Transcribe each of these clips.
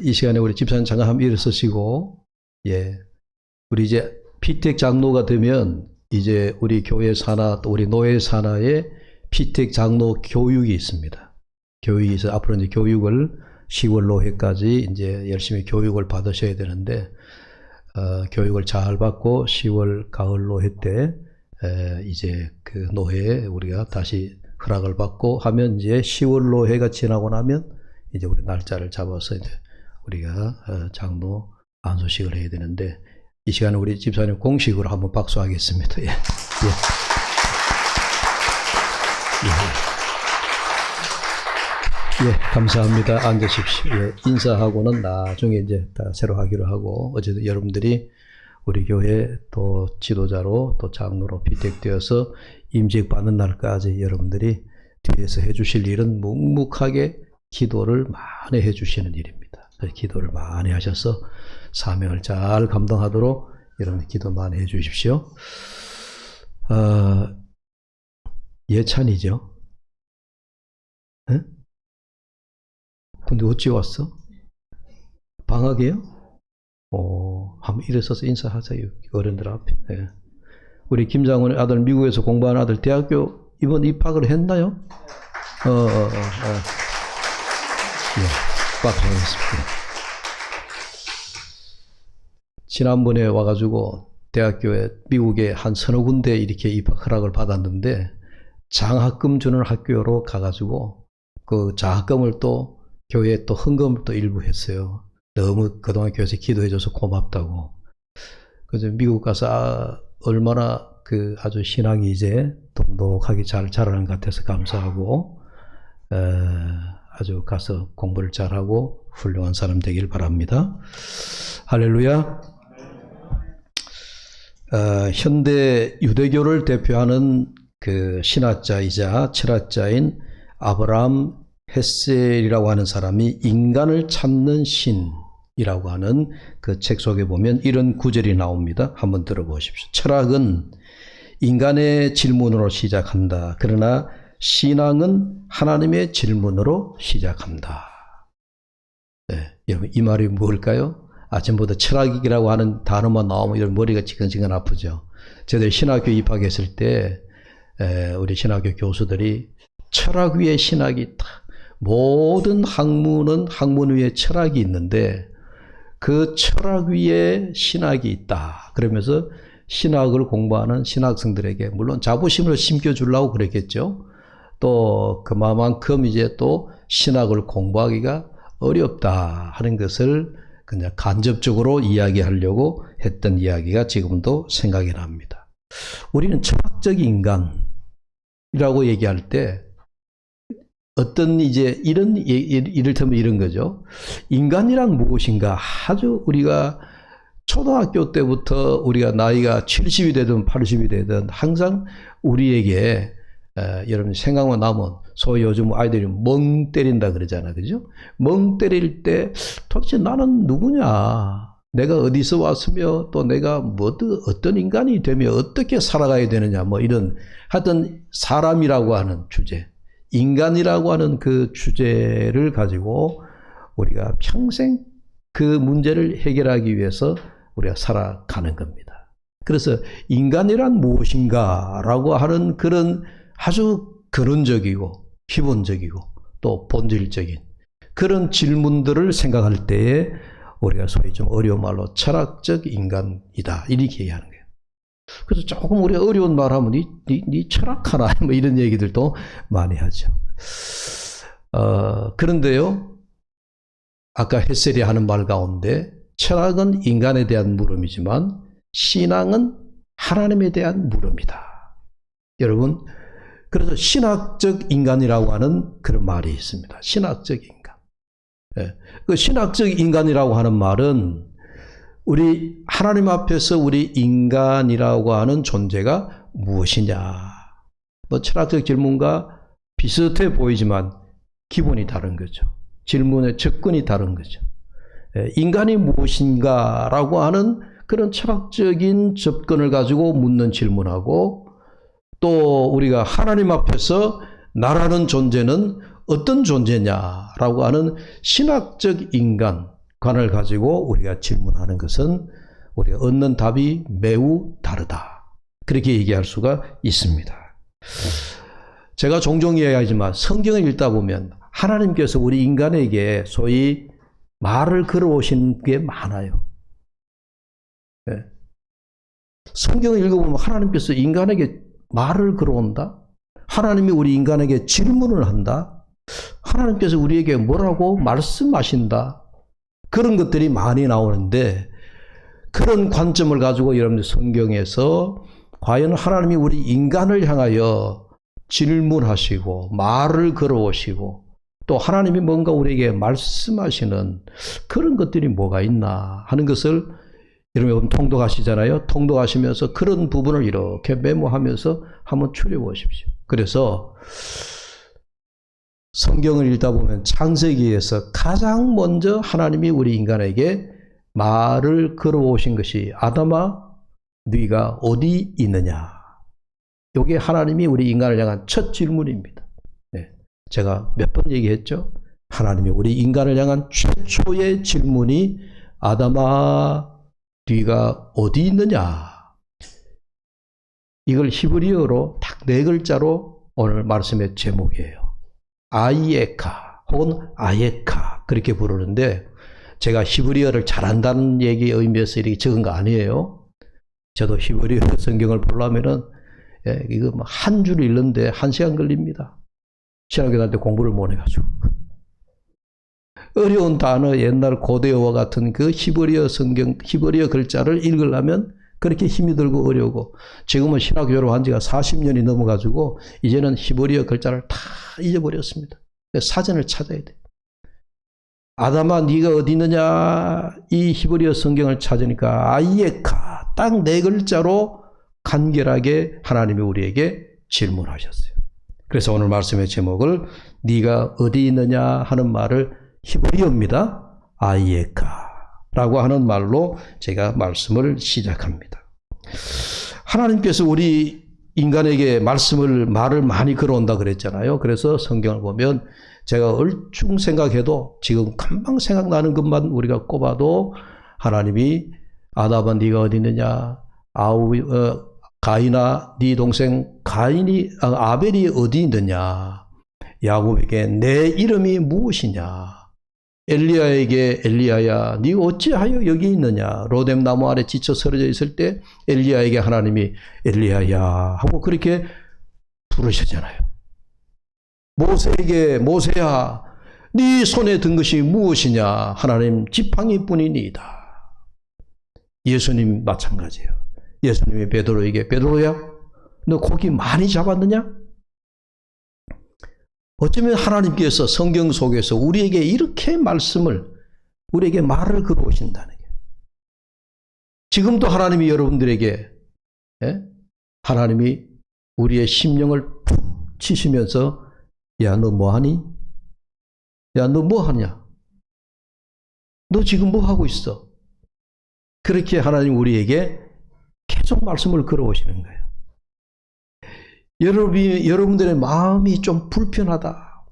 이 시간에 우리 집사님 잠깐 한번 일어서시고, 예, 우리 이제 피택 장로가 되면 이제 우리 교회 산하 또 우리 노예 산하에 피택 장로 교육이 있습니다. 교육이 있어 앞으로 이제 교육을 10월 노회까지 이제 열심히 교육을 받으셔야 되는데, 교육을 잘 받고 10월 가을 노회 때 이제 그 노회에 우리가 다시 허락을 받고 하면 이제 10월 노회가 지나고 나면 이제 우리 날짜를 잡아서 이제 우리가 장로 안수식을 해야 되는데, 이 시간에 우리 집사님 공식으로 한번 박수하겠습니다. 예. 예. 예. 예, 감사합니다. 앉으십시오. 예, 인사하고는 나중에 이제 다 새로 하기로 하고, 어쨌든 여러분들이 우리 교회 또 지도자로 또 장로로 피택되어서 임직 받는 날까지 여러분들이 뒤에서 해주실 일은 묵묵하게 기도를 많이 해주시는 일입니다. 기도를 많이 하셔서 사명을 잘 감당하도록 여러분 기도 많이 해주십시오. 예찬이죠? 응? 근데 어찌 왔어? 방학이에요? 한번 일어서서 인사하세요. 어른들 앞에. 예. 우리 김장훈의 아들, 미국에서 공부하는 아들, 대학교 이번 입학을 했나요? 예, 박수하겠습니다. 지난번에 와가지고 대학교에 미국에 한 서너 군데 이렇게 입학 허락을 받았는데, 장학금 주는 학교로 가가지고 그 장학금을 또 교회에 또 헌금을 또 일부 했어요. 너무 그동안 교회에서 기도해줘서 고맙다고. 그래서 미국 가서 얼마나 그 아주 신앙이 이제 돈독하게 잘 자라는 것 같아서 감사하고, 아주 가서 공부를 잘하고 훌륭한 사람 되길 바랍니다. 할렐루야. 현대 유대교를 대표하는 그 신학자이자 철학자인 아브라함 헤셀이라고 하는 사람이 인간을 찾는 신이라고 하는 그 책 속에 보면 이런 구절이 나옵니다. 한번 들어보십시오. 철학은 인간의 질문으로 시작한다. 그러나 신앙은 하나님의 질문으로 시작한다. 네, 여러분 이 말이 뭘까요? 아침부터 철학이라고 하는 단어만 나오면 이런 머리가 지근지근 아프죠. 저희들 신학교 입학했을 때 우리 신학교 교수들이 철학 위에 신학이 다, 모든 학문은 학문 위에 철학이 있는데 그 철학 위에 신학이 있다. 그러면서 신학을 공부하는 신학생들에게 물론 자부심을 심겨주려고 그랬겠죠. 또 그만큼 이제 또 신학을 공부하기가 어렵다 하는 것을 그냥 간접적으로 이야기하려고 했던 이야기가 지금도 생각이 납니다. 우리는 철학적 인간이라고 얘기할 때 어떤 이제 이를테면 이런 거죠. 인간이란 무엇인가? 아주 우리가 초등학교 때부터 우리가 나이가 70이 되든 80이 되든 항상 우리에게 여러분 생각만 나면 소위 요즘 아이들이 멍 때린다 그러잖아, 그죠? 멍 때릴 때 도대체 나는 누구냐? 내가 어디서 왔으며 또 내가 어떤 인간이 되며 어떻게 살아가야 되느냐, 뭐 이런 하여튼 사람이라고 하는 주제, 인간이라고 하는 그 주제를 가지고 우리가 평생 그 문제를 해결하기 위해서 우리가 살아가는 겁니다. 그래서 인간이란 무엇인가라고 하는 그런 아주 근원적이고 기본적이고 또 본질적인 그런 질문들을 생각할 때에 우리가 소위 좀 어려운 말로 철학적 인간이다 이렇게 얘기하는 거예요. 그래서 조금 우리가 어려운 말 하면 니 철학하나 뭐 이런 얘기들도 많이 하죠. 그런데요, 아까 헤셀이 하는 말 가운데 철학은 인간에 대한 물음이지만 신앙은 하나님에 대한 물음이다. 여러분, 그래서 신학적 인간이라고 하는 그런 말이 있습니다. 신학적 인간. 예. 그 신학적 인간이라고 하는 말은 우리 하나님 앞에서 우리 인간이라고 하는 존재가 무엇이냐. 뭐 철학적 질문과 비슷해 보이지만 기본이 다른 거죠. 질문의 접근이 다른 거죠. 예. 인간이 무엇인가라고 하는 그런 철학적인 접근을 가지고 묻는 질문하고 또 우리가 하나님 앞에서 나라는 존재는 어떤 존재냐라고 하는 신학적 인간관을 가지고 우리가 질문하는 것은 우리가 얻는 답이 매우 다르다. 그렇게 얘기할 수가 있습니다. 제가 종종 이야기하지만 성경을 읽다 보면 하나님께서 우리 인간에게 소위 말을 걸어오신 게 많아요. 네. 성경을 읽어보면 하나님께서 인간에게 말을 걸어온다. 하나님이 우리 인간에게 질문을 한다. 하나님께서 우리에게 뭐라고 말씀하신다. 그런 것들이 많이 나오는데 그런 관점을 가지고 여러분들 성경에서 과연 하나님이 우리 인간을 향하여 질문하시고 말을 걸어오시고 또 하나님이 뭔가 우리에게 말씀하시는 그런 것들이 뭐가 있나 하는 것을 여러분 통독하시잖아요. 통독하시면서 그런 부분을 이렇게 메모하면서 한번 추려보십시오. 그래서 성경을 읽다 보면 창세기에서 가장 먼저 하나님이 우리 인간에게 말을 걸어오신 것이 아담아 네가 어디 있느냐. 이게 하나님이 우리 인간을 향한 첫 질문입니다. 네. 제가 몇 번 얘기했죠. 하나님이 우리 인간을 향한 최초의 질문이 아담아 네가 어디 있느냐. 이걸 히브리어로 딱 4글자로 오늘 말씀의 제목이에요. 아이에카 혹은 아예카 그렇게 부르는데 제가 히브리어를 잘한다는 얘기의 의미에서 이렇게 적은 거 아니에요. 저도 히브리어 성경을 보려면은 이거 한 줄 읽는데 1시간 걸립니다. 신학교다닐 때 공부를 못 해가지고. 어려운 단어, 옛날 고대어와 같은 그 히브리어 성경, 히브리어 글자를 읽으려면 그렇게 힘이 들고 어려우고, 지금은 신학 졸업한 지가 40년이 넘어가지고, 이제는 히브리어 글자를 다 잊어버렸습니다. 사전을 찾아야 돼. 아담아, 네가 어디 있느냐? 이 히브리어 성경을 찾으니까, 아이에카, 딱 4글자로 간결하게 하나님이 우리에게 질문하셨어요. 그래서 오늘 말씀의 제목을 네가 어디 있느냐 하는 말을 히브리어입니다. 아이에카라고 하는 말로 제가 말씀을 시작합니다. 하나님께서 우리 인간에게 말을 많이 걸어온다 그랬잖아요. 그래서 성경을 보면 제가 얼충 생각해도 지금 금방 생각나는 것만 우리가 꼽아도 하나님이 아담아 네가 어디 있느냐, 가인아 네 동생 아벨이 어디 있느냐, 야곱에게 내 이름이 무엇이냐, 엘리야에게 엘리야야 네가 어찌하여 여기 있느냐, 로뎀 나무 아래 지쳐 쓰러져 있을 때 엘리야에게 하나님이 엘리야야 하고 그렇게 부르셨잖아요. 모세에게 모세야 네 손에 든 것이 무엇이냐, 하나님 지팡이뿐이니이다. 예수님 마찬가지예요. 예수님이 베드로에게 베드로야 너 고기 많이 잡았느냐? 어쩌면 하나님께서 성경 속에서 우리에게 이렇게 우리에게 말을 걸어오신다는 게. 지금도 하나님이 여러분들에게, 하나님이 우리의 심령을 푹 치시면서, 야, 너 뭐하니? 야, 너 뭐하냐? 너 지금 뭐하고 있어? 그렇게 하나님 우리에게 계속 말씀을 걸어오시는 거예요. 여러분들의 마음이 좀 불편하다,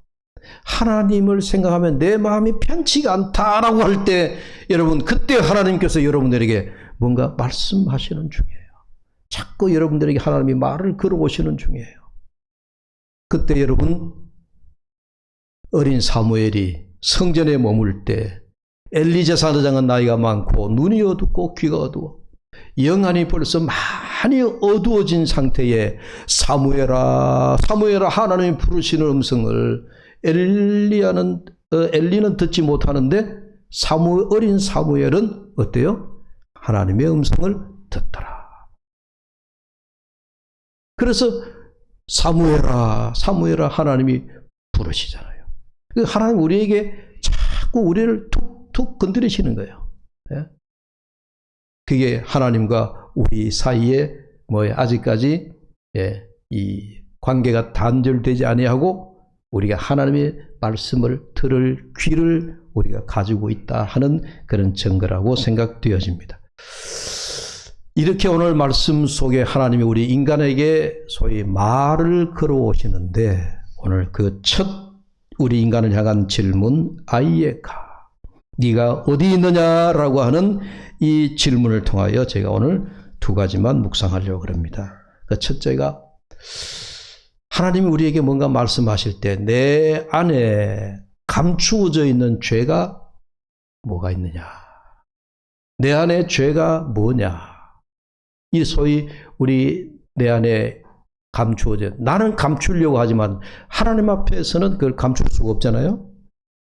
하나님을 생각하면 내 마음이 편치가 않다라고 할 때, 여러분 그때 하나님께서 여러분들에게 뭔가 말씀하시는 중이에요. 자꾸 여러분들에게 하나님이 말을 걸어오시는 중이에요. 그때 여러분 어린 사무엘이 성전에 머물 때 엘리 제사장은 나이가 많고 눈이 어둡고 귀가 어두워 영안이 벌써 많이 어두워진 상태에 사무엘아 사무엘아 하나님이 부르시는 음성을 엘리는 듣지 못하는데 어린 사무엘은 어때요? 하나님의 음성을 듣더라. 그래서 사무엘아 사무엘아 하나님이 부르시잖아요. 하나님 우리에게 자꾸 우리를 툭툭 건드리시는 거예요. 그게 하나님과 우리 사이에 아직까지 이 관계가 단절되지 아니하고 우리가 하나님의 말씀을 들을 귀를 우리가 가지고 있다 하는 그런 증거라고 생각되어집니다. 이렇게 오늘 말씀 속에 하나님이 우리 인간에게 소위 말을 걸어오시는데, 오늘 그 첫 우리 인간을 향한 질문 아이에카, 네가 어디 있느냐라고 하는 이 질문을 통하여 제가 오늘 두 가지만 묵상하려고 합니다. 그 첫째가 하나님이 우리에게 뭔가 말씀하실 때 내 안에 감추어져 있는 죄가 뭐가 있느냐, 내 안에 죄가 뭐냐, 이 소위 우리 내 안에 감추어져, 나는 감추려고 하지만 하나님 앞에서는 그걸 감출 수가 없잖아요.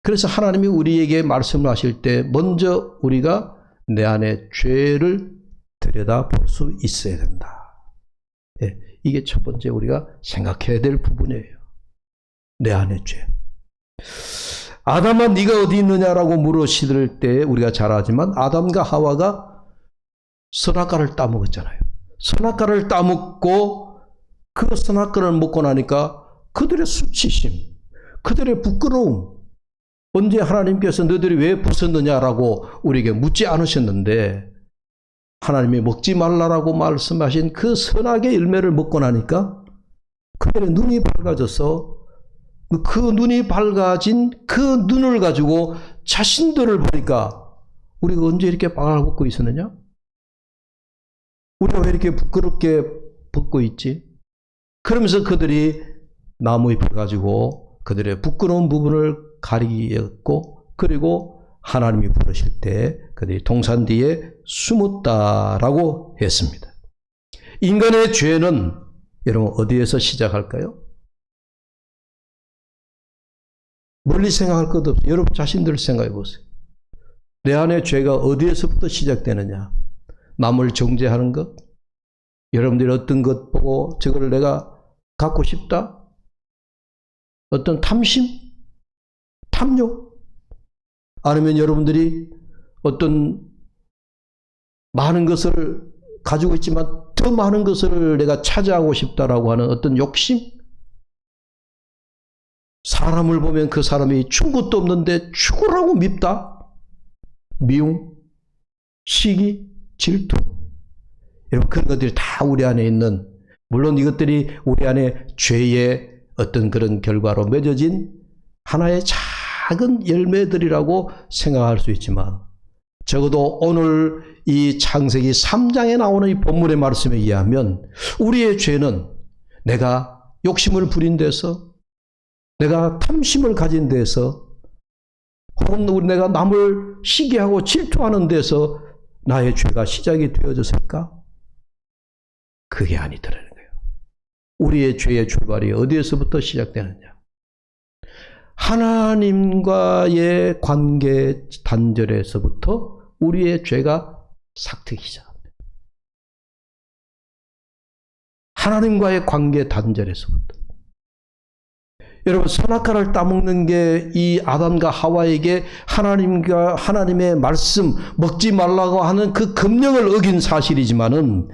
그래서 하나님이 우리에게 말씀을 하실 때 먼저 우리가 내 안에 죄를 들여다 볼 수 있어야 된다. 예, 이게 첫 번째 우리가 생각해야 될 부분이에요. 내 안에 죄. 아담아 네가 어디 있느냐라고 물으실 때 우리가 잘 알지만 아담과 하와가 선악과를 따먹었잖아요. 선악과를 따먹고 그 선악과를 먹고 나니까 그들의 수치심, 그들의 부끄러움, 언제 하나님께서 너희들이 왜 벗었느냐라고 우리에게 묻지 않으셨는데 하나님이 먹지 말라라고 말씀하신 그 선악의 열매를 먹고 나니까 그들의 눈이 밝아져서 그 눈이 밝아진 그 눈을 가지고 자신들을 보니까 우리가 언제 이렇게 빨아벗고 있었느냐? 우리가 왜 이렇게 부끄럽게 벗고 있지? 그러면서 그들이 나무 잎을 가지고 그들의 부끄러운 부분을 가리었고, 그리고 하나님이 부르실 때 그들이 동산 뒤에 숨었다라고 했습니다. 인간의 죄는 여러분 어디에서 시작할까요? 멀리 생각할 것 없어요. 여러분 자신들 생각해 보세요. 내 안에 죄가 어디에서부터 시작되느냐? 남을 정죄하는 것? 여러분들이 어떤 것 보고 저거를 내가 갖고 싶다? 어떤 탐심? 탐욕? 아니면 여러분들이 어떤 많은 것을 가지고 있지만 더 많은 것을 내가 차지하고 싶다라고 하는 어떤 욕심? 사람을 보면 그 사람이 준 것도 없는데 죽으라고 밉다? 미움? 시기? 질투? 여러분 그런 것들이 다 우리 안에 있는, 물론 이것들이 우리 안에 죄의 어떤 그런 결과로 맺어진 하나의 작은 열매들이라고 생각할 수 있지만 적어도 오늘 이 창세기 3장에 나오는 이 본문의 말씀에 의하면 우리의 죄는 내가 욕심을 부린 데서, 내가 탐심을 가진 데서, 혹은 내가 남을 시기하고 질투하는 데서 나의 죄가 시작이 되어졌을까? 그게 아니더라는 거예요. 우리의 죄의 출발이 어디에서부터 시작되느냐? 하나님과의 관계 단절에서부터 우리의 죄가 삭트기 시작합니다. 하나님과의 관계 단절에서부터. 여러분 선악과를 따먹는 게 이 아담과 하와에게 하나님의 말씀 먹지 말라고 하는 그 금령을 어긴 사실이지만은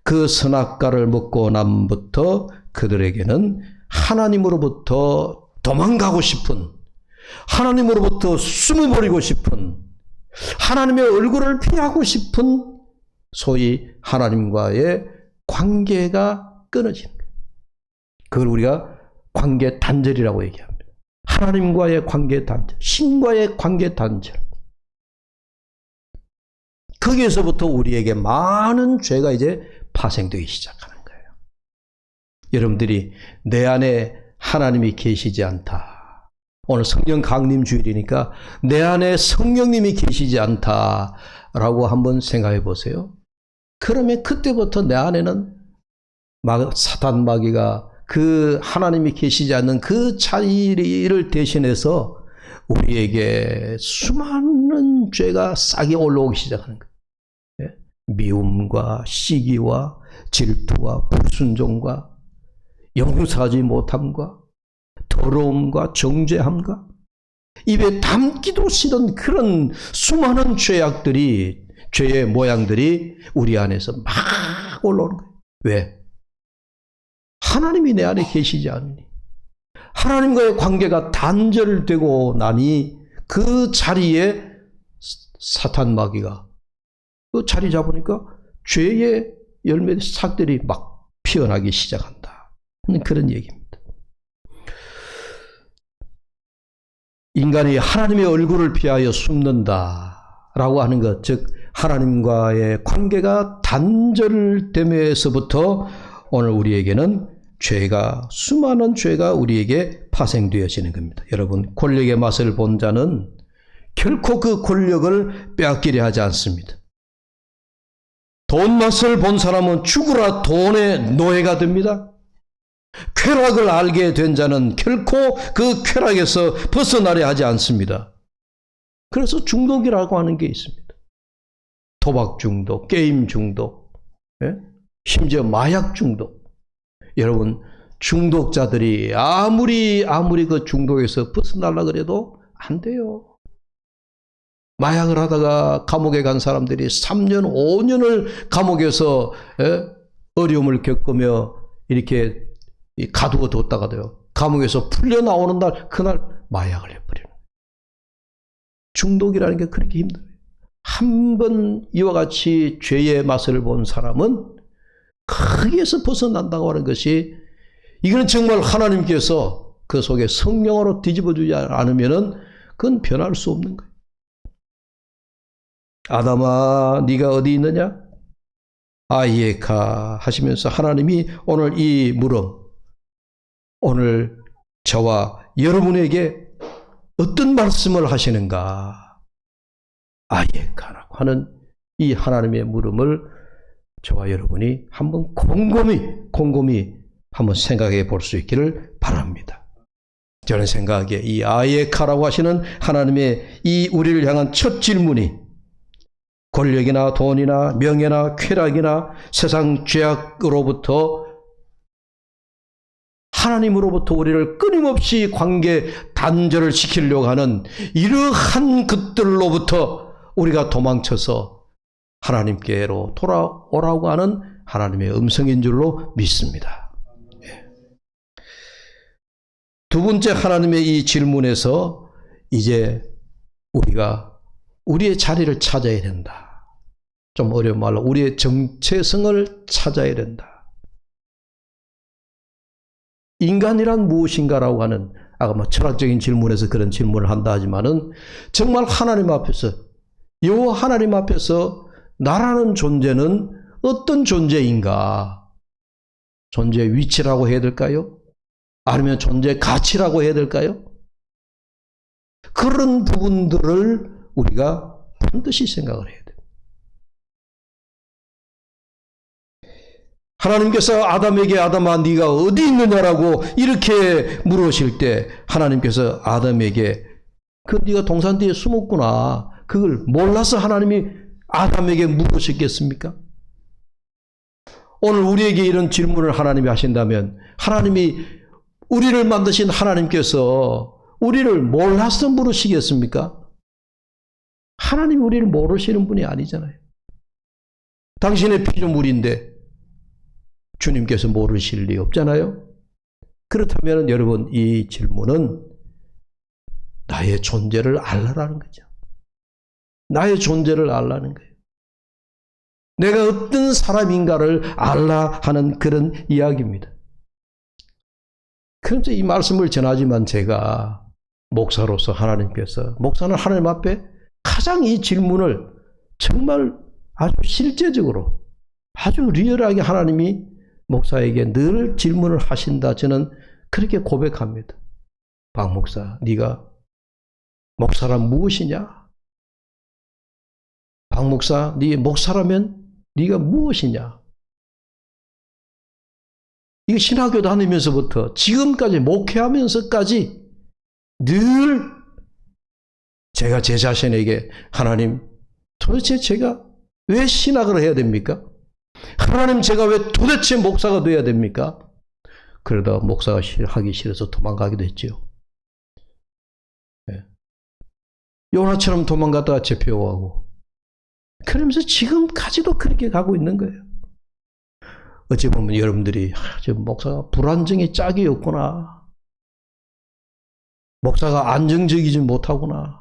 그 선악과를 먹고 남부터 그들에게는 하나님으로부터 도망가고 싶은, 하나님으로부터 숨어버리고 싶은, 하나님의 얼굴을 피하고 싶은 소위 하나님과의 관계가 끊어지는 거예요. 그걸 우리가 관계 단절이라고 얘기합니다. 하나님과의 관계 단절, 신과의 관계 단절. 거기에서부터 우리에게 많은 죄가 이제 파생되기 시작하는 거예요. 여러분들이 내 안에 하나님이 계시지 않다. 오늘 성령 강림 주일이니까 내 안에 성령님이 계시지 않다라고 한번 생각해 보세요. 그러면 그때부터 내 안에는 사탄 마귀가 그 하나님이 계시지 않는 그 자리를 대신해서 우리에게 수많은 죄가 싹이 올라오기 시작하는 거예요. 미움과 시기와 질투와 불순종과 용서하지 못함과 더러움과 정죄함과 입에 담기도 싫은 그런 수많은 죄악들이, 죄의 모양들이 우리 안에서 막 올라오는 거예요. 왜? 하나님이 내 안에 계시지 않으니, 하나님과의 관계가 단절되고 나니 그 자리에 사탄 마귀가 그 자리 잡으니까 죄의 열매 싹들이 막 피어나기 시작한다. 그런 얘기입니다. 인간이 하나님의 얼굴을 피하여 숨는다라고 하는 것, 즉 하나님과의 관계가 단절됨에서부터 오늘 우리에게는 수많은 죄가 우리에게 파생되어지는 겁니다. 여러분, 권력의 맛을 본 자는 결코 그 권력을 빼앗기려 하지 않습니다. 돈 맛을 본 사람은 죽으라 돈의 노예가 됩니다. 쾌락을 알게 된 자는 결코 그 쾌락에서 벗어나려 하지 않습니다. 그래서 중독이라고 하는 게 있습니다. 도박 중독, 게임 중독, 심지어 마약 중독. 여러분, 중독자들이 아무리 그 중독에서 벗어나려고 그래도 안 돼요. 마약을 하다가 감옥에 간 사람들이 3년, 5년을 감옥에서 어려움을 겪으며 이렇게 가두어 뒀다가도요, 감옥에서 풀려 나오는 날, 그날 마약을 해버리는. 중독이라는 게 그렇게 힘들어요. 한 번 이와 같이 죄의 맛을 본 사람은 거기에서 벗어난다고 하는 것이, 이거는 정말 하나님께서 그 속에 성령으로 뒤집어주지 않으면은 그건 변할 수 없는 거예요. 아담아, 네가 어디 있느냐? 아이에카 하시면서 하나님이 오늘 이 물음, 오늘 저와 여러분에게 어떤 말씀을 하시는가? 아이에카라고 하는 이 하나님의 물음을 저와 여러분이 한번 곰곰이 한번 생각해 볼 수 있기를 바랍니다. 저는 생각하기에 이 아이에카라고 하시는 하나님의 이 우리를 향한 첫 질문이 권력이나 돈이나 명예나 쾌락이나 세상 죄악으로부터 하나님으로부터 우리를 끊임없이 관계 단절을 시키려고 하는 이러한 것들로부터 우리가 도망쳐서 하나님께로 돌아오라고 하는 하나님의 음성인 줄로 믿습니다. 두 번째 하나님의 이 질문에서 이제 우리가 우리의 자리를 찾아야 된다. 좀 어려운 말로 우리의 정체성을 찾아야 된다. 인간이란 무엇인가라고 하는, 아까 철학적인 질문에서 그런 질문을 한다 하지만은 정말 하나님 앞에서, 하나님 앞에서 나라는 존재는 어떤 존재인가? 존재 위치라고 해야 될까요? 아니면 존재 가치라고 해야 될까요? 그런 부분들을 우리가 반드시 생각을 해야 돼요. 하나님께서 아담에게 아담아 네가 어디 있느냐라고 이렇게 물으실 때 하나님께서 아담에게 네가 동산 뒤에 숨었구나, 그걸 몰라서 하나님이 아담에게 물으셨겠습니까? 오늘 우리에게 이런 질문을 하나님이 하신다면, 하나님이 우리를 만드신 하나님께서 우리를 몰라서 물으시겠습니까? 하나님이 우리를 모르시는 분이 아니잖아요. 당신의 피조물인데 주님께서 모르실 리 없잖아요. 그렇다면 여러분, 이 질문은 나의 존재를 알라라는 거죠. 나의 존재를 알라는 거예요. 내가 어떤 사람인가를 알라 하는 그런 이야기입니다. 그런데 이 말씀을 전하지만 제가 목사로서 목사는 하나님 앞에 가장 이 질문을 정말 아주 실제적으로, 아주 리얼하게 하나님이 목사에게 늘 질문을 하신다, 저는 그렇게 고백합니다. 박 목사, 네가 목사란 무엇이냐? 박 목사, 네 목사라면 네가 무엇이냐? 이거 신학교 다니면서부터 지금까지 목회하면서까지 늘 제가 제 자신에게, 하나님, 도대체 제가 왜 신학을 해야 됩니까? 하나님, 제가 왜 도대체 목사가 돼야 됩니까? 그러다 목사가 하기 싫어서 도망가기도 했죠. 요나처럼 도망갔다가 잡혀가고, 그러면서 지금까지도 그렇게 가고 있는 거예요. 어찌 보면 여러분들이 저 목사가 불안정의 짝이 없구나, 목사가 안정적이지 못하구나,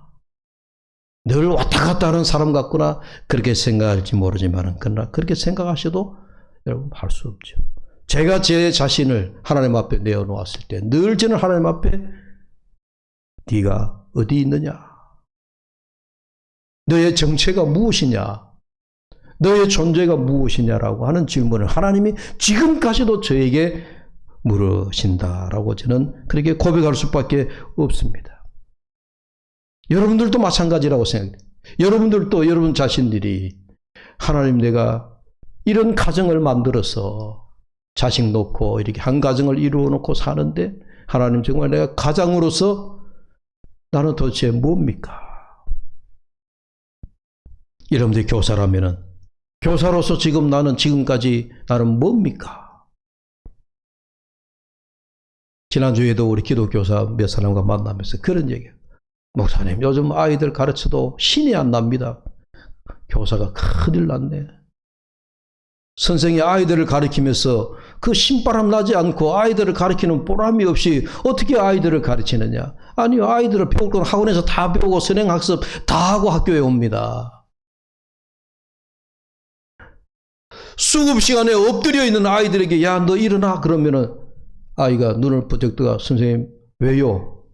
늘 왔다 갔다 하는 사람 같구나, 그렇게 생각할지 모르지만, 그러나 그렇게 생각하셔도 여러분 할 수 없죠. 제가 제 자신을 하나님 앞에 내어놓았을 때 늘 저는 하나님 앞에 네가 어디 있느냐? 너의 정체가 무엇이냐? 너의 존재가 무엇이냐라고 하는 질문을 하나님이 지금까지도 저에게 물으신다라고 저는 그렇게 고백할 수밖에 없습니다. 여러분들도 마찬가지라고 생각해요. 여러분들도 여러분 자신들이 하나님, 내가 이런 가정을 만들어서 자식 놓고 이렇게 한 가정을 이루어 놓고 사는데 하나님, 정말 내가 가장으로서 나는 도대체 뭡니까? 여러분들이 교사라면은 교사로서 지금 나는 지금까지 나는 뭡니까? 지난주에도 우리 기독교사 몇 사람과 만나면서 그런 얘기예요. 목사님, 요즘 아이들 가르쳐도 신이 안 납니다. 교사가 큰일 났네. 선생이 아이들을 가르치면서 그 신바람 나지 않고 아이들을 가르치는 보람이 없이 어떻게 아이들을 가르치느냐? 아니요, 아이들을 배울 건 학원에서 다 배우고 선행학습 다 하고 학교에 옵니다. 수급 시간에 엎드려 있는 아이들에게 야, 너 일어나 그러면은 아이가 눈을 번쩍 뜨가 선생님 왜요?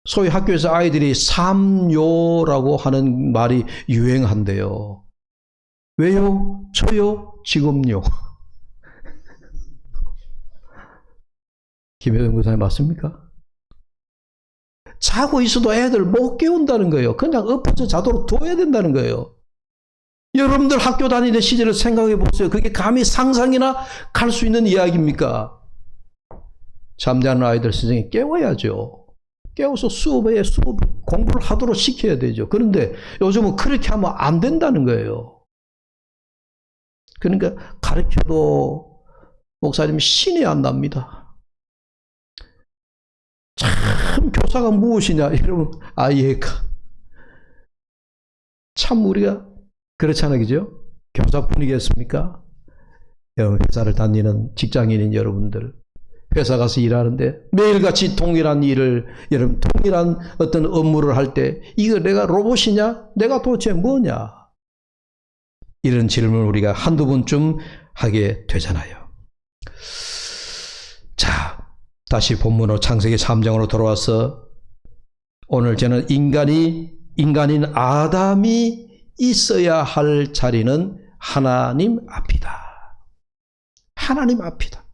소위 학교에서 아이들이 삼요라고 하는 말이 유행한대요. 왜요? 저요? 지금요. 김혜정 교사님 맞습니까? 자고 있어도 애들 못 깨운다는 거예요. 그냥 엎어져 자도록 둬야 된다는 거예요. 여러분들 학교 다니는 시절을 생각해 보세요. 그게 감히 상상이나 갈 수 있는 이야기입니까? 잠자는 아이들 선생님이 깨워야죠. 깨워서 수업에 공부를 하도록 시켜야 되죠. 그런데 요즘은 그렇게 하면 안 된다는 거예요. 그러니까 가르쳐도 목사님이 신이 안 납니다. 참 교사가 무엇이냐 여러분, 아이에까 참 우리가 그렇잖아요, 그죠? 교사뿐이겠습니까? 여러분, 회사를 다니는 직장인인 여러분들, 회사 가서 일하는데 매일같이 동일한 일을, 여러분 동일한 어떤 업무를 할 때 이거 내가 로봇이냐? 내가 도대체 뭐냐? 이런 질문을 우리가 한두 번쯤 하게 되잖아요. 자, 다시 본문으로 창세기 3장으로 돌아와서 오늘 저는 인간인 아담이 있어야 할 자리는 하나님 앞이다. 하나님 앞이다.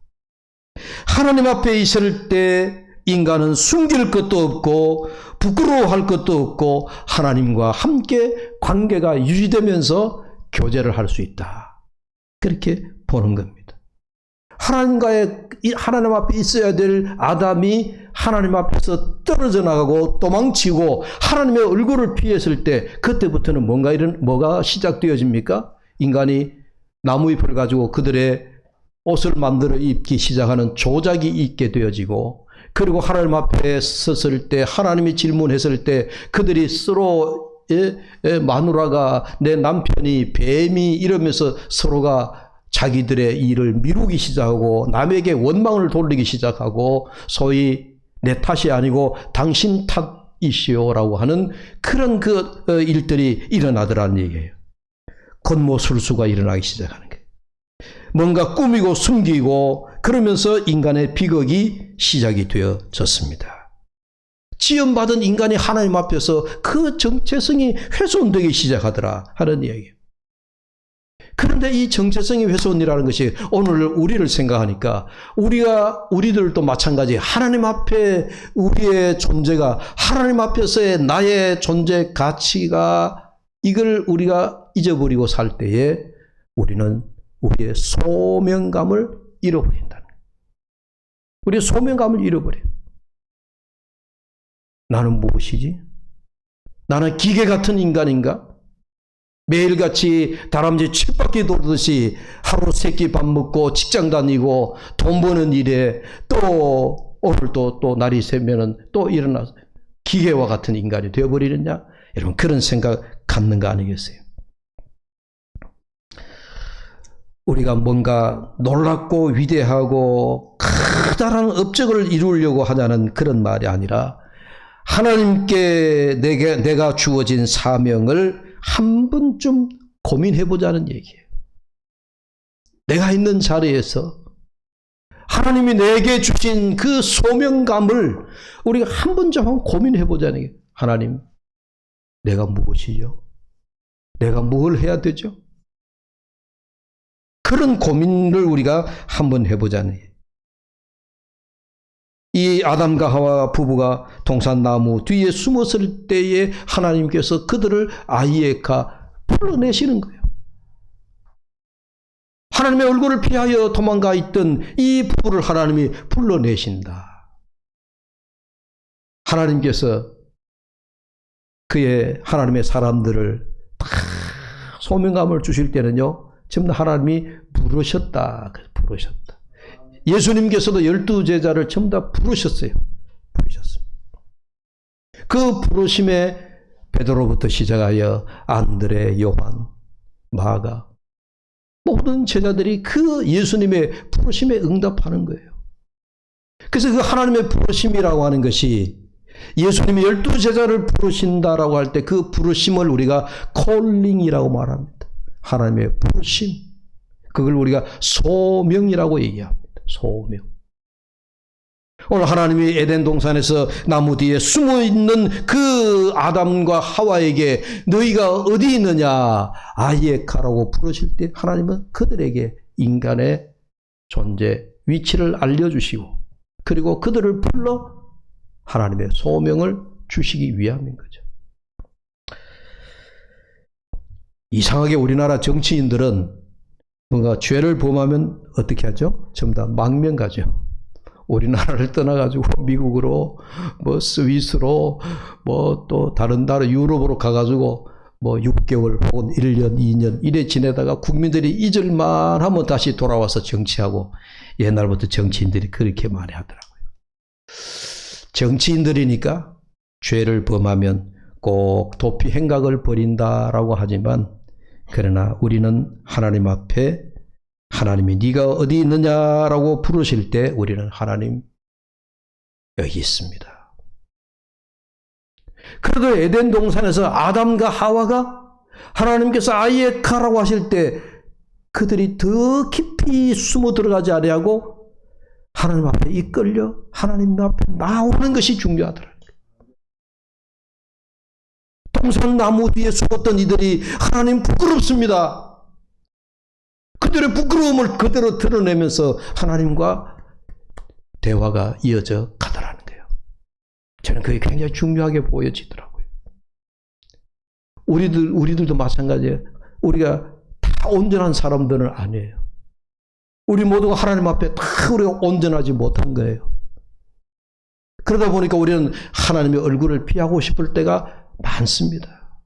하나님 앞에 있을 때 인간은 숨길 것도 없고 부끄러워할 것도 없고 하나님과 함께 관계가 유지되면서 교제를 할 수 있다. 그렇게 보는 겁니다. 하나님 앞에 있어야 될 아담이 하나님 앞에서 떨어져 나가고 도망치고 하나님의 얼굴을 피했을 때 그때부터는 뭐가 시작되어집니까? 인간이 나무잎을 가지고 그들의 옷을 만들어 입기 시작하는 조작이 있게 되어지고, 그리고 하나님 앞에 섰을 때 하나님이 질문했을 때 그들이 서로 마누라가 내 남편이 뱀이 이러면서 서로가 자기들의 일을 미루기 시작하고 남에게 원망을 돌리기 시작하고 소위 내 탓이 아니고 당신 탓이시오라고 하는 그런 일들이 일어나더라는 얘기예요. 권모술수가 일어나기 시작하는 거예요. 뭔가 꾸미고 숨기고 그러면서 인간의 비극이 시작이 되어졌습니다. 지음받은 인간이 하나님 앞에서 그 정체성이 훼손되기 시작하더라 하는 이야기예요. 그런데 이 정체성이 훼손이라는 것이 오늘 우리를 생각하니까 우리들도 마찬가지 하나님 앞에 우리의 존재가 하나님 앞에서의 나의 존재 가치가 이걸 우리가 잊어버리고 살 때에 우리는 우리의 소명감을 잃어버린다는 거예요. 우리의 소명감을 잃어버려요. 나는 무엇이지? 나는 기계 같은 인간인가? 매일같이 다람쥐 쳇바퀴 돌듯이 하루 세 끼 밥 먹고 직장 다니고 돈 버는 일에 또 오늘도 또 날이 새면은 또 일어나서 기계와 같은 인간이 되어버리느냐? 여러분 그런 생각 갖는 거 아니겠어요? 우리가 뭔가 놀랍고 위대하고 커다란 업적을 이루려고 하자는 그런 말이 아니라 하나님께 내가 주어진 사명을 한 번쯤 고민해 보자는 얘기예요. 내가 있는 자리에서 하나님이 내게 주신 그 소명감을 우리가 한 번 좀 고민해 보자는 게, 하나님, 내가 무엇이죠? 내가 뭘 해야 되죠? 그런 고민을 우리가 한번 해보자는 거예요. 이 아담과 하와 부부가 동산나무 뒤에 숨었을 때에 하나님께서 그들을 아이에카 불러내시는 거예요. 하나님의 얼굴을 피하여 도망가 있던 이 부부를 하나님이 불러내신다. 하나님께서 그의 하나님의 사람들을 다 소명감을 주실 때는요, 전부 하나님이 부르셨다. 부르셨다. 예수님께서도 12제자를 전부 다 부르셨어요. 부르셨습니다. 그 부르심에 베드로부터 시작하여 안드레, 요한, 마가, 모든 제자들이 그 예수님의 부르심에 응답하는 거예요. 그래서 그 하나님의 부르심이라고 하는 것이, 예수님이 12제자를 부르신다라고 할 때 그 부르심을 우리가 콜링이라고 말합니다. 하나님의 부르심. 그걸 우리가 소명이라고 얘기합니다. 소명. 오늘 하나님이 에덴 동산에서 나무 뒤에 숨어 있는 그 아담과 하와에게 너희가 어디 있느냐 아이에카라고 부르실 때 하나님은 그들에게 인간의 존재, 위치를 알려주시고 그리고 그들을 불러 하나님의 소명을 주시기 위함인 거죠. 이상하게 우리나라 정치인들은 뭔가 죄를 범하면 어떻게 하죠? 전부 다 망명 가죠. 우리나라를 떠나가지고 미국으로, 뭐 스위스로, 뭐 또 다른 나라 유럽으로 가가지고 뭐 6개월 혹은 1년, 2년 이래 지내다가 국민들이 잊을만 하면 다시 돌아와서 정치하고, 옛날부터 정치인들이 그렇게 많이 하더라고요. 정치인들이니까 죄를 범하면 꼭 도피 행각을 벌인다라고 하지만, 그러나 우리는 하나님 앞에 하나님이 네가 어디 있느냐라고 부르실 때 우리는 하나님 여기 있습니다. 그래도 에덴 동산에서 아담과 하와가 하나님께서 아이에카라고 하실 때 그들이 더 깊이 숨어 들어가지 아니하고 하나님 앞에 이끌려 하나님 앞에 나오는 것이 중요하더라고요. 동산나무 뒤에 숨었던 이들이 하나님 부끄럽습니다. 그들의 부끄러움을 그대로 드러내면서 하나님과 대화가 이어져 가더라는 거예요. 저는 그게 굉장히 중요하게 보여지더라고요. 우리들도 마찬가지예요. 우리가 다 온전한 사람들은 아니에요. 우리 모두가 하나님 앞에 다 우리가 온전하지 못한 거예요. 그러다 보니까 우리는 하나님의 얼굴을 피하고 싶을 때가 많습니다.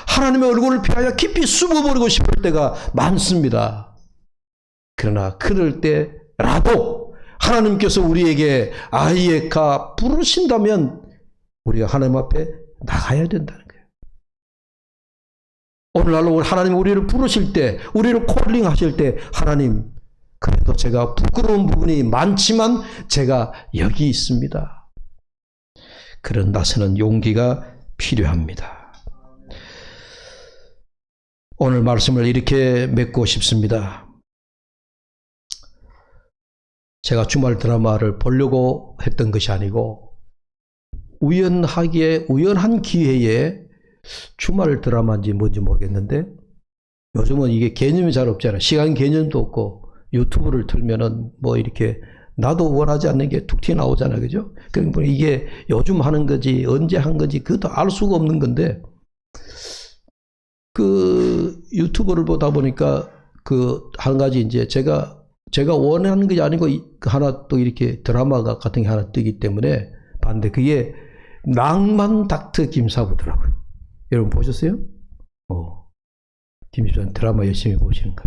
하나님의 얼굴을 피하여 깊이 숨어버리고 싶을 때가 많습니다. 그러나 그럴 때라도 하나님께서 우리에게 아이에카 부르신다면 우리가 하나님 앞에 나가야 된다는 거예요. 오늘날로 하나님 우리를 부르실 때, 우리를 콜링하실 때, 하나님 그래도 제가 부끄러운 부분이 많지만 제가 여기 있습니다. 그런 나서는 용기가 필요합니다. 오늘 말씀을 이렇게 맺고 싶습니다. 제가 주말 드라마를 보려고 했던 것이 아니고 우연한 기회에 주말 드라마인지 뭔지 모르겠는데 요즘은 이게 개념이 잘 없잖아요. 시간 개념도 없고 유튜브를 틀면은 뭐 이렇게 나도 원하지 않는 게 툭 튀어나오잖아요. 그죠? 그러니까 이게 요즘 하는 거지 언제 한 거지 그것도 알 수가 없는 건데, 그 유튜브를 보다 보니까 그 한 가지 이제 제가 원하는 것이 아니고 하나 또 이렇게 드라마가 같은 게 하나 뜨기 때문에 봤는데 그게 낭만 닥터 김사부더라고요. 여러분 보셨어요? 김수환 드라마 열심히 보시는가?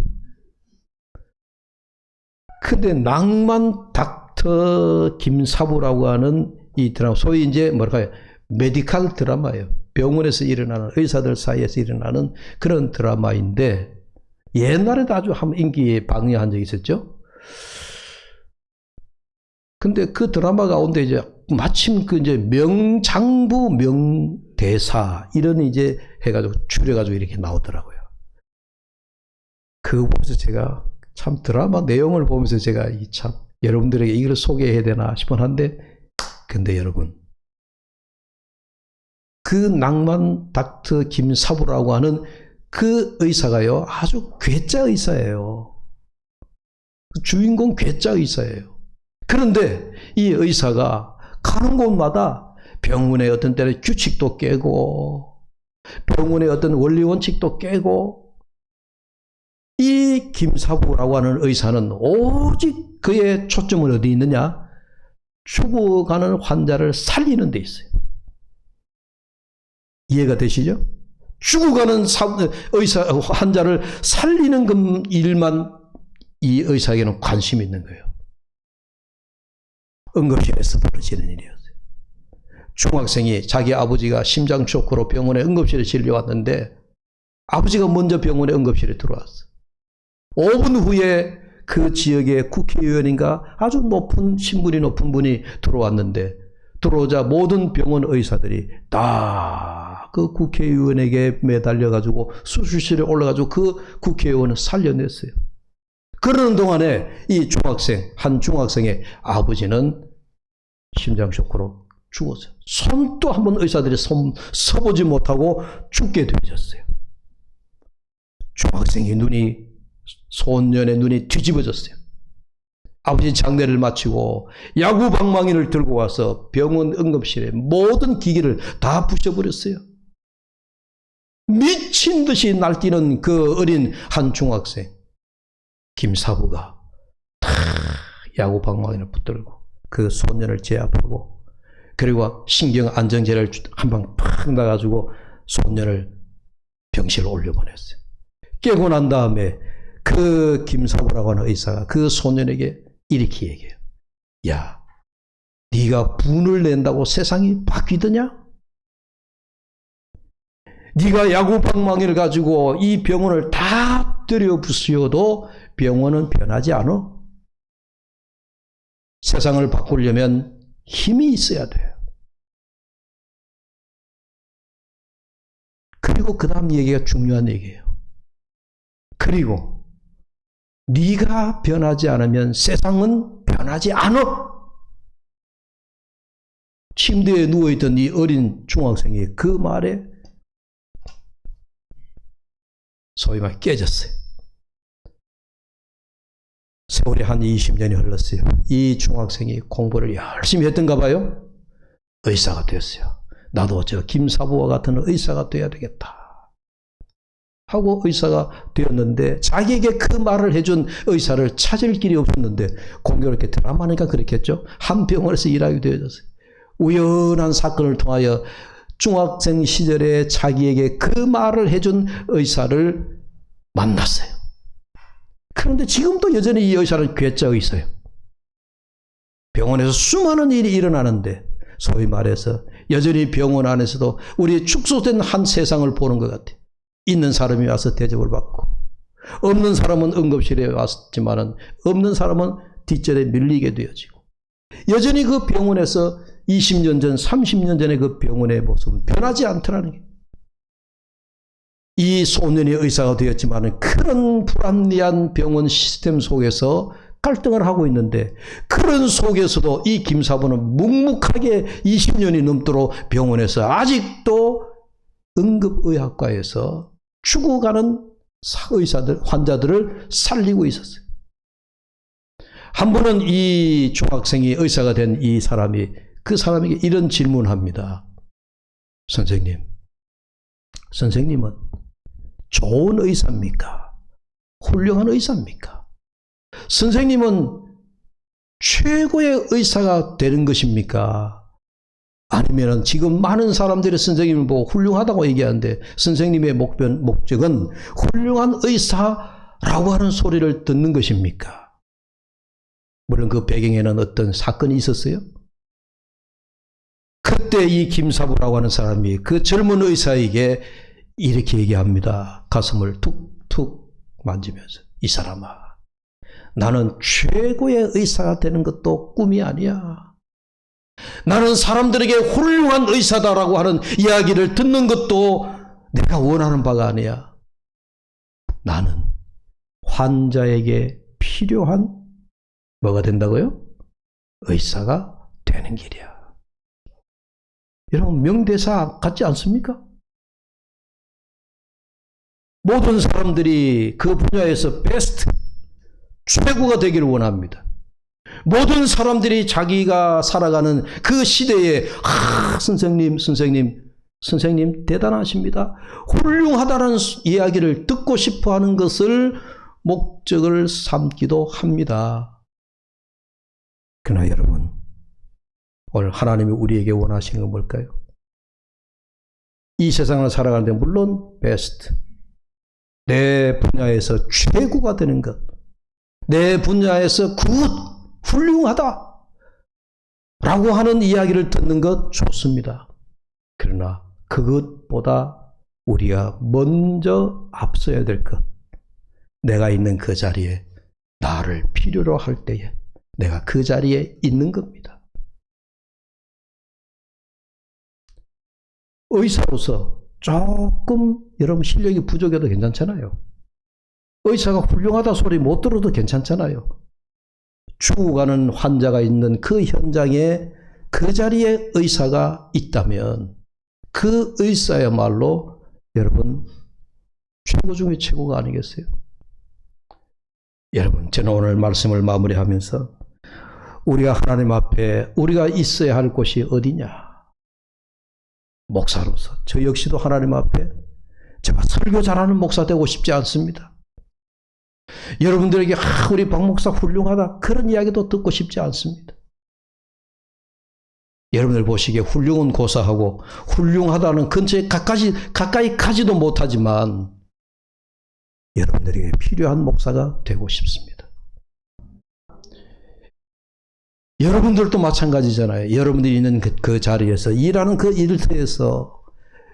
근데 낭만 닥터 김사부라고 하는 이 드라마, 소위 이제 뭐랄까요, 메디칼 드라마예요. 병원에서 일어나는, 의사들 사이에서 일어나는 그런 드라마인데 옛날에도 아주 한 인기에 방영한 적이 있었죠. 근데 그 드라마 가운데 이제 마침 그 이제 명장부 명대사 이런 이제 해가지고 줄여가지고 이렇게 나오더라고요. 그거 보면서 제가 참 드라마 내용을 보면서 제가 이 참 여러분들에게 이걸 소개해야 되나 싶은 한데, 근데 여러분, 그 낭만 닥터 김사부라고 하는 그 의사가요, 아주 괴짜 의사예요. 주인공 괴짜 의사예요. 그런데 이 의사가 가는 곳마다 병원의 어떤 때는 규칙도 깨고, 병원의 어떤 원리 원칙도 깨고, 이 김사부라고 하는 의사는 오직 그의 초점은 어디 있느냐? 죽어가는 환자를 살리는 데 있어요. 이해가 되시죠? 죽어가는 환자를 살리는 일만 이 의사에게는 관심이 있는 거예요. 응급실에서 벌어지는 일이었어요. 중학생이 자기 아버지가 심장 쇼크로 병원에 응급실에 실려왔는데 아버지가 먼저 병원에 응급실에 들어왔어요. 5분 후에 그 지역의 국회의원인가 아주 높은 신분이 높은 분이 들어왔는데, 들어오자 모든 병원 의사들이 다 그 국회의원에게 매달려가지고 수술실에 올라가지고 그 국회의원을 살려냈어요. 그러는 동안에 이 한 중학생의 아버지는 심장 쇼크로 죽었어요. 손도 한번 의사들이 서보지 못하고 죽게 되어졌어요. 중학생의 소년의 눈이 뒤집어졌어요. 아버지 장례를 마치고 야구 방망이를 들고 와서 병원 응급실에 모든 기기를 다 부셔버렸어요. 미친 듯이 날뛰는 그 어린 한 중학생 김사부가 다 야구 방망이를 붙들고 그 소년을 제압하고, 그리고 신경 안정제를 한 방 팍 놔가지고 소년을 병실에 올려보냈어요. 깨고 난 다음에 그 김사부라고 하는 의사가 그 소년에게 이렇게 얘기해요. 야, 네가 분을 낸다고 세상이 바뀌더냐? 네가 야구 방망이를 가지고 이 병원을 다 때려 부수어도 병원은 변하지 않아. 세상을 바꾸려면 힘이 있어야 돼요. 그리고 그 다음 얘기가 중요한 얘기예요. 그리고 네가 변하지 않으면 세상은 변하지 않아. 침대에 누워있던 이 어린 중학생이 그 말에 소위 말 깨졌어요. 세월이 한 20년이 흘렀어요. 이 중학생이 공부를 열심히 했던가 봐요. 의사가 됐어요. 나도 저 김사부와 같은 의사가 돼야 되겠다 하고 의사가 되었는데, 자기에게 그 말을 해준 의사를 찾을 길이 없었는데, 공교롭게 드라마니까 그렇겠죠. 한 병원에서 일하게 되어졌어요. 우연한 사건을 통하여 중학생 시절에 자기에게 그 말을 해준 의사를 만났어요. 그런데 지금도 여전히 이 의사는 괴짜 의사예요. 병원에서 수많은 일이 일어나는데 소위 말해서 여전히 병원 안에서도 우리 축소된 한 세상을 보는 것 같아요. 있는 사람이 와서 대접을 받고, 없는 사람은 응급실에 왔지만은 없는 사람은 뒷전에 밀리게 되어지고, 여전히 그 병원에서 20년 전, 30년 전의 그 병원의 모습은 변하지 않더라는 게. 이 소년이 의사가 되었지만은 그런 불합리한 병원 시스템 속에서 갈등을 하고 있는데, 그런 속에서도 이 김사부는 묵묵하게 20년이 넘도록 병원에서 아직도 응급의학과에서 죽어가는 환자들을 살리고 있었어요. 한 번은 이 중학생이 의사가 된 이 사람이 그 사람에게 이런 질문합니다. 선생님은 좋은 의사입니까? 훌륭한 의사입니까? 선생님은 최고의 의사가 되는 것입니까? 아니면 지금 많은 사람들이 선생님을 보고 훌륭하다고 얘기하는데, 선생님의 목적은 훌륭한 의사라고 하는 소리를 듣는 것입니까? 물론 그 배경에는 어떤 사건이 있었어요. 그때 이 김사부라고 하는 사람이 그 젊은 의사에게 이렇게 얘기합니다. 가슴을 툭툭 만지면서, 이 사람아, 나는 최고의 의사가 되는 것도 꿈이 아니야. 나는 사람들에게 훌륭한 의사다라고 하는 이야기를 듣는 것도 내가 원하는 바가 아니야. 나는 환자에게 필요한 뭐가 된다고요? 의사가 되는 길이야. 여러분 명대사 같지 않습니까? 모든 사람들이 그 분야에서 베스트, 최고가 되기를 원합니다. 모든 사람들이 자기가 살아가는 그 시대에 선생님 대단하십니다. 훌륭하다는 이야기를 듣고 싶어하는 것을 목적을 삼기도 합니다. 그러나 여러분, 오늘 하나님이 우리에게 원하시는 건 뭘까요? 이 세상을 살아가는데 물론 베스트, 내 분야에서 최고가 되는 것, 내 분야에서 훌륭하다 라고 하는 이야기를 듣는 것 좋습니다. 그러나 그것보다 우리가 먼저 앞서야 될 것, 내가 있는 그 자리에 나를 필요로 할 때에 내가 그 자리에 있는 겁니다. 의사로서 조금 여러분 실력이 부족해도 괜찮잖아요. 의사가 훌륭하다 소리 못 들어도 괜찮잖아요. 죽어가는 환자가 있는 그 현장에 그 자리에 의사가 있다면 그 의사야말로 여러분 최고 중에 최고가 아니겠어요? 여러분, 저는 오늘 말씀을 마무리하면서 우리가 하나님 앞에 우리가 있어야 할 곳이 어디냐? 목사로서 저 역시도 하나님 앞에 제가 설교 잘하는 목사 되고 싶지 않습니다. 여러분들에게 우리 박 목사 훌륭하다 그런 이야기도 듣고 싶지 않습니다. 여러분들 보시기에 훌륭은 고사하고 훌륭하다는 근처에 가까이 가지도 못하지만 여러분들에게 필요한 목사가 되고 싶습니다. 여러분들도 마찬가지잖아요. 여러분들이 있는 그 자리에서 일하는 그 일터에서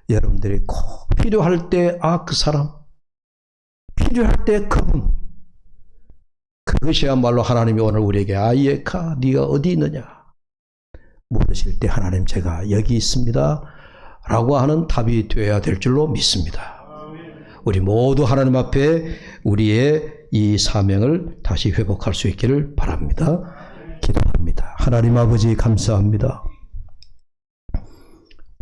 여러분들이 꼭 필요할 때 그 사람, 필요할 때 그분, 그것이야말로 하나님이 오늘 우리에게 아이에카 네가 어디 있느냐 물으실 때 하나님 제가 여기 있습니다 라고 하는 답이 되어야 될 줄로 믿습니다. 우리 모두 하나님 앞에 우리의 이 사명을 다시 회복할 수 있기를 바랍니다. 기도합니다. 하나님 아버지 감사합니다.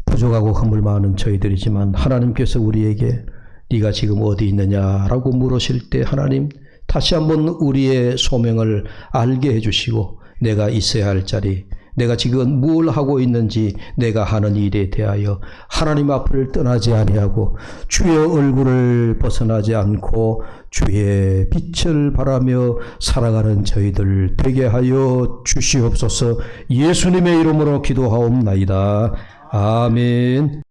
부족하고 허물 많은 저희들이지만 하나님께서 우리에게 네가 지금 어디 있느냐라고 물으실 때 하나님 다시 한번 우리의 소명을 알게 해주시고 내가 있어야 할 자리, 내가 지금 뭘 하고 있는지 내가 하는 일에 대하여 하나님 앞을 떠나지 아니하고 주의 얼굴을 벗어나지 않고 주의 빛을 바라며 살아가는 저희들 되게 하여 주시옵소서. 예수님의 이름으로 기도하옵나이다. 아멘.